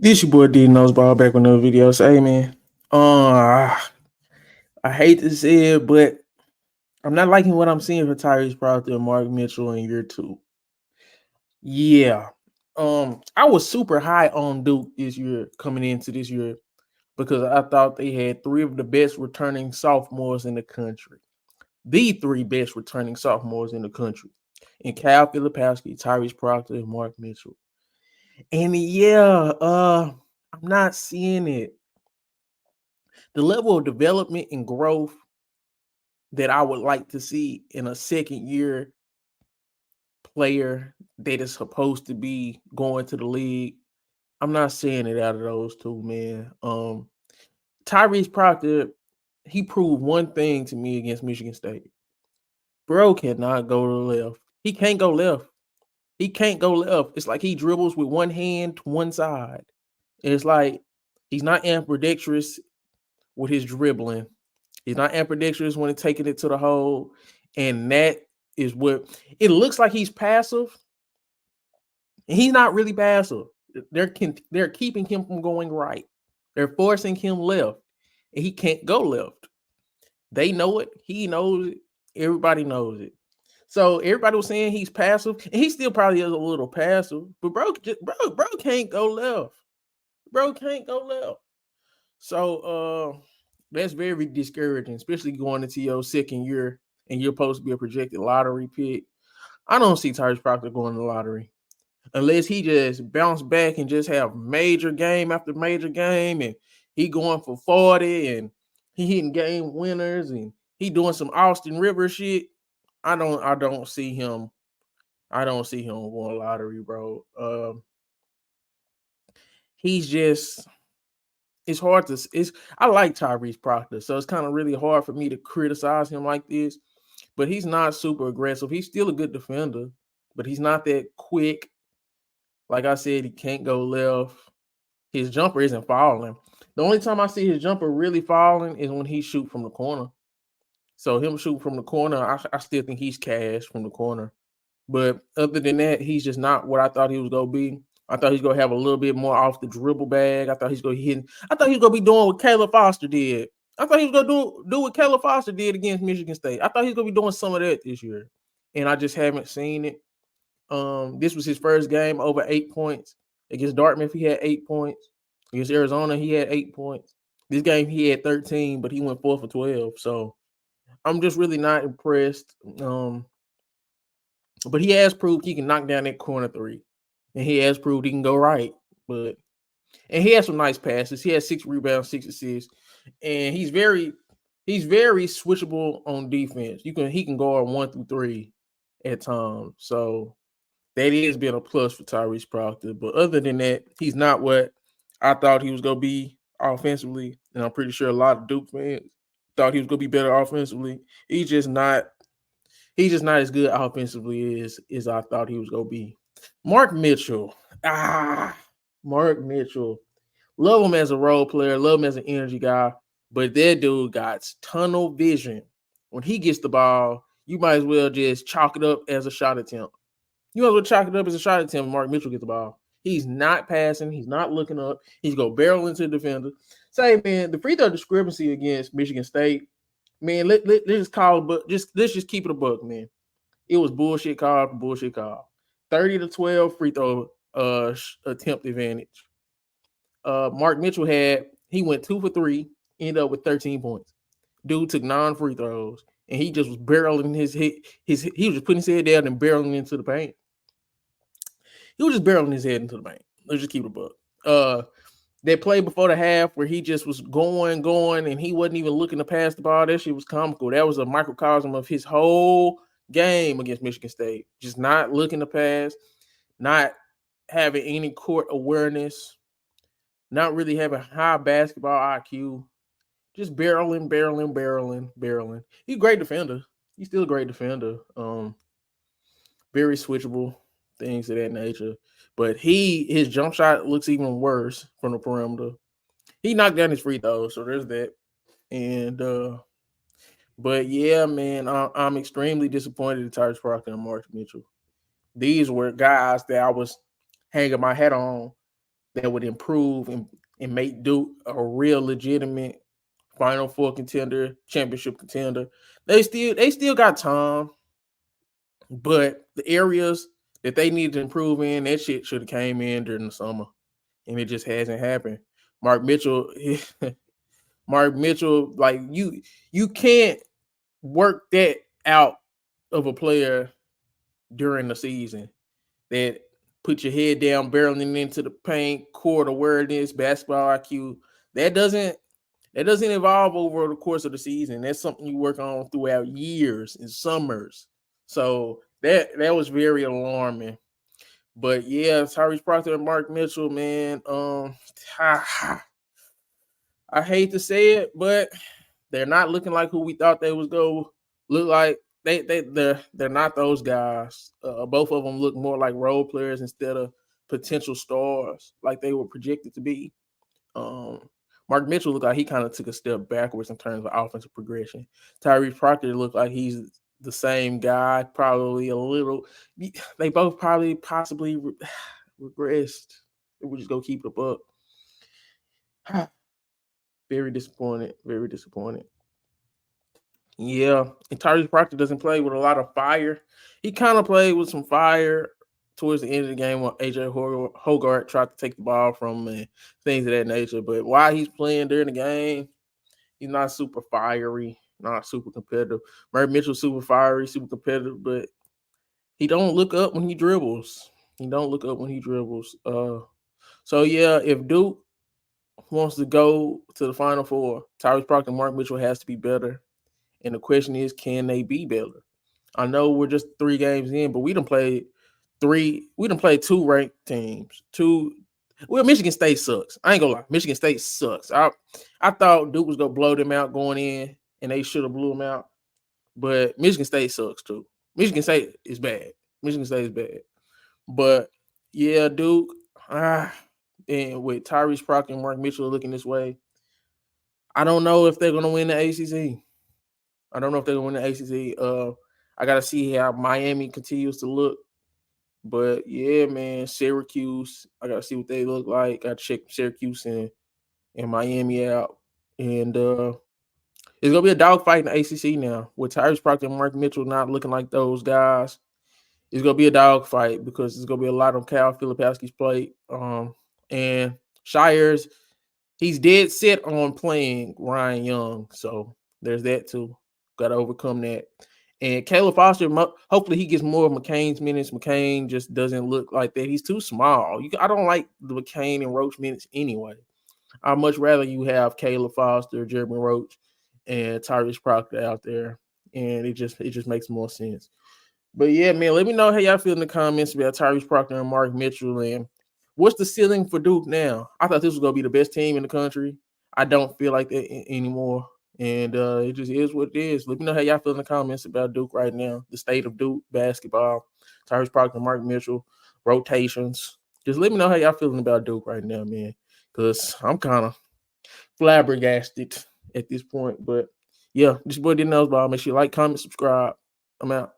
This your boy D Noseball back with another video. So, hey man, uh, I hate to say it, but I'm not liking what I'm seeing for Tyrese Proctor and Mark Mitchell in year two. Yeah, I was super high on Duke this year coming into this year because I thought they had three of the best returning sophomores in the country, the three best returning sophomores in the country, and Cal Filipowski, Tyrese Proctor, and Mark Mitchell. And yeah, I'm not seeing it. The level of development and growth that I would like to see in a second year player that is supposed to be going to the league, I'm not seeing it out of those two, man. Tyrese Proctor, he proved one thing to me against Michigan State. Bro cannot go to the left. He can't go left. He can't go left. It's like he dribbles with one hand to one side. It's like he's not ambidextrous with his dribbling. He's not ambidextrous when taking it to the hole. And that is what it looks like. He's passive. And he's not really passive. They're keeping him from going right. They're forcing him left. And he can't go left. They know it. He knows it. Everybody knows it. So everybody was saying he's passive. And he still probably is a little passive. But bro can't go left. Bro can't go left. So that's very discouraging, especially going into your second year and you're supposed to be a projected lottery pick. I don't see Tyrese Proctor going to the lottery unless he just bounce back and just have major game after major game and he going for 40 and he hitting game winners and he doing some Austin Rivers shit. I don't see him. I don't see him going lottery, bro. He's just it's hard to it's I like Tyrese Proctor, so it's kind of really hard for me to criticize him like this. But he's not super aggressive. He's still a good defender, but he's not that quick. Like I said, he can't go left. His jumper isn't falling. The only time I see his jumper really falling is when he shoot from the corner. So him shoot from the corner, I still think he's cash from the corner. But other than that, he's just not what I thought he was gonna be. I thought he's gonna have a little bit more off the dribble bag. I thought he's gonna hit. I thought he was gonna be doing what Caleb Foster did. I thought he was gonna do what Caleb Foster did against Michigan State. I thought he was gonna be doing some of that this year, and I just haven't seen it. This was his first game over 8 points against Dartmouth. He had 8 points against Arizona. He had 8 points. This game he had 13, but he went 4 for 12. So I'm just really not impressed. But he has proved he can knock down that corner three, and he has proved he can go right. And he has some nice passes. He has 6 rebounds, 6 assists, and he's very switchable on defense. He can guard 1 through 3 at times. So that has been a plus for Tyrese Proctor. But other than that, he's not what I thought he was gonna be offensively, and I'm pretty sure a lot of Duke fans thought he was gonna be better offensively. He's just not as good offensively as I thought he was gonna be. Mark Mitchell. Mark Mitchell. Love him as a role player, love him as an energy guy, but that dude got tunnel vision. When he gets the ball, you might as well just chalk it up as a shot attempt. You might as well chalk it up as a shot attempt when Mark Mitchell gets the ball. He's not passing, he's not looking up, he's gonna barrel into the defender. Say, man, the free throw discrepancy against Michigan State, man, let's just call it, but let's just keep it a buck, man. It was bullshit call for bullshit call. 30-12 free throw attempt advantage. Mark Mitchell he went 2 for 3, ended up with 13 points. Dude took 9 free throws, and he just was barreling he was just putting his head down and barreling into the paint. He was just barreling his head into the paint. Let's just keep it a buck. That play before the half where he just was going, and he wasn't even looking to pass the ball. That shit was comical. That was a microcosm of his whole game against Michigan State. Just not looking to pass, not having any court awareness, not really having high basketball IQ, just barreling. He's a great defender. He's still a great defender. Very switchable, things of that nature. But his jump shot looks even worse from the perimeter. He knocked down his free throws, so there's that. And but yeah, man, I'm extremely disappointed in Tyrese Proctor and Mark Mitchell. These were guys that I was hanging my hat on that would improve and make Duke a real legitimate Final Four contender, championship contender. They still got time, but the areas that they need to improve in, that shit should have came in during the summer, and it just hasn't happened. Mark Mitchell, like you can't work that out of a player during the season. That put your head down, barreling into the paint, court awareness, basketball IQ. That doesn't evolve over the course of the season. That's something you work on throughout years and summers. So that was very alarming. But yeah, Tyrese Proctor and Mark Mitchell, man. I hate to say it, but they're not looking like who we thought they was going to look like. They're not those guys. Both of them look more like role players instead of potential stars, like they were projected to be. Mark Mitchell looked like he kind of took a step backwards in terms of offensive progression. Tyrese Proctor looked like he's the same guy, probably a little. They both possibly regressed. We're just gonna keep it up. Very disappointed. Very disappointed. Yeah, and Tyrese Proctor doesn't play with a lot of fire. He kind of played with some fire towards the end of the game when AJ Hogarth tried to take the ball from him and things of that nature. But while he's playing during the game, he's not super fiery, not super competitive. Murray Mitchell's super fiery, super competitive, but he don't look up when he dribbles. So yeah, if Duke wants to go to the Final Four, Tyrese Proctor and Mark Mitchell has to be better. And the question is, can they be better? I know we're just 3 games in, but we done played 2 ranked teams. Michigan State sucks. I ain't gonna lie. Michigan State sucks. I thought Duke was gonna blow them out going in, and they should have blew them out. But Michigan State sucks too. Michigan State is bad. But yeah, Duke. And with Tyrese Proctor and Mark Mitchell looking this way, I don't know if they're gonna win the ACC. I gotta see how Miami continues to look. But yeah, man, Syracuse. I gotta see what they look like. Gotta check Syracuse and Miami out. And it's gonna be a dogfight in the ACC now with Tyrese Proctor and Mark Mitchell not looking like those guys. It's gonna be a dogfight because there's gonna be a lot on Cal Filipowski's plate. And Shire's he's dead set on playing Ryan Young, so there's that too. Got to overcome that. And Caleb Foster, hopefully he gets more of McCain's minutes. McCain just doesn't look like that. He's too small. I don't like the McCain and Roach minutes anyway. I'd much rather you have Caleb Foster, Jeremy Roach, and Tyrese Proctor out there, and it just makes more sense. But yeah, man, let me know how y'all feel in the comments about Tyrese Proctor and Mark Mitchell, and what's the ceiling for Duke now? I thought this was gonna be the best team in the country. I don't feel like that anymore. And it just is what it is. Let me know how y'all feel in the comments about Duke right now, the state of Duke basketball, Tyrese Proctor, Mark Mitchell, rotations. Just let me know how y'all feeling about Duke right now, man. Because I'm kind of flabbergasted at this point. But yeah, this boy didn't know about. Make sure you like, comment, subscribe. I'm out.